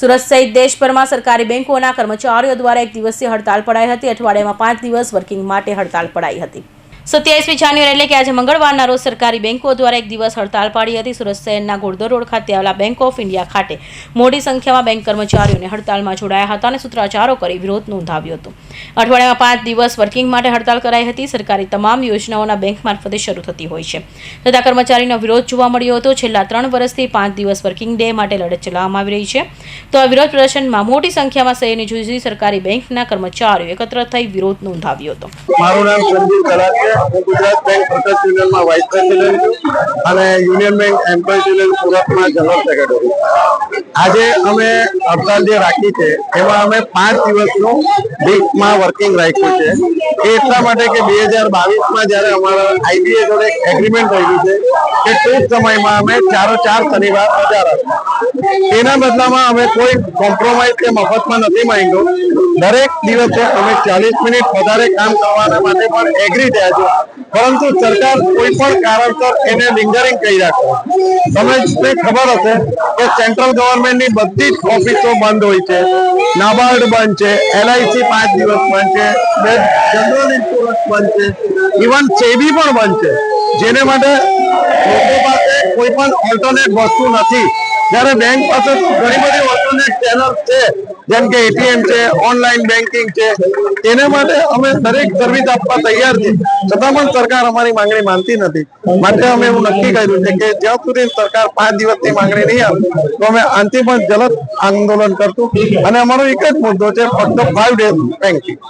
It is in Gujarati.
સુરત સહિત દેશભરમાં સરકારી બેંકોના કર્મચારીઓ દ્વારા એક દિવસીય હડતાલ પડાઈ હતી। અઠવાડિયામાં 5 દિવસ વર્કિંગ માટે હડતાલ પડાઈ હતી। 27મી જાન્યુઆરી એટલે કે આજે મંગળવારના રોજ સરકારી બેંકો દ્વારા એક દિવસ હડતાલ પાડી હતી। સુરત શહેરના ગોળદર રોડ ખાતે આવેલા બેંક ઓફ ઇન્ડિયા ખાતે મોટી સંખ્યામાં બેંક કર્મચારીઓને હડતાલમાં જોડાયા હતા અને સૂત્રાચારો કરી વિરોધ નોંધાવ્યો હતો। અઠવાડિયામાં 5 દિવસ વર્કિંગ માટે હડતાલ કરાઈ હતી। સરકારી તમામ યોજનાઓના બેંક મારફતે શરૂ થતી હોય છે, તથા કર્મચારીનો વિરોધ જોવા મળ્યો હતો। છેલ્લા 3 વર્ષથી 5 દિવસ વર્કિંગ ડે માટે લડત ચલાવવામાં આવી રહી છે, તો આ વિરોધ પ્રદર્શનમાં મોટી સંખ્યામાં શહેરની જુદી જુદી સરકારી બેંકના કર્મચારીઓ એકત્ર થઈ વિરોધ નોંધાવ્યો હતો। મારું નામ સંજીવ કલાક છે। હું ગુજરાત બેંક વર્કર્સ યુનિયનમાં વાઇસ પ્રેસિડેન્ટ છું અને યુનિયન બેંક એમ્પ્લોયઝ યુનિયન સુરતમાં જનરલ સેક્રેટરી। આજે અમે હડતાલ જે રાખી છે એમાં અમે 5 દિવસનું વીકમાં વર્કિંગ રાખ્યું છે। એ એટલા માટે કે 2022માં જ્યારે અમારા આઈબીએ જોડે એગ્રીમેન્ટ થયેલું છે કે ટૂંક સમયમાં અમે 4 શનિવાર રજા રાખીશું। એના બદલામાં અમે કોઈ કોમ્પ્રોમાઇઝ કે મફતમાં નથી માંગ્યો। દરેક દિવસે અમે 40 મિનિટ વધારે કામ કરવાના માટે પણ એગ્રી થયા છે, પરંતુ સરકાર કોઈ પણ કારણસર એને લિંગરિંગ કરી રાખે। તમને ખબર હશે કે સેન્ટ્રલ ગવર્મેન્ટની બધી જ ઓફિસો બંધ હોય છે, નાબાર્ડ બંધ છે, એલઆઈસી 5 દિવસ બંધ છે, જનરલ ઇન્સ્યોરન્સ બંધ છે, ઇવન સેબી પણ બંધ છે, જેને માટે લોકો પાસે કોઈ પણ ઓલ્ટરનેટ વસ્તુ નથી। જ્યારે બેંક પાસે ઘણી બધી ઓલ્ટરનેટ ચેનલ છે, જેમ કે એટીએમ છે, ઓનલાઈન બેન્કિંગ છે, તેના માટે અમે દરેક સર્વિસ આપવા તૈયાર છીએ, છતાં પણ સરકાર અમારી માંગણી માનતી નથી। માટે અમે એવું નક્કી કર્યું છે કે જ્યાં સુધી સરકાર 5 દિવસની માંગણી નહીં આપે તો અમે આનાથી પણ જલદ આંદોલન કરશું। અને અમારો એક જ મુદ્દો છે, ફક્ત 5 ડેઝ બેન્કિંગ।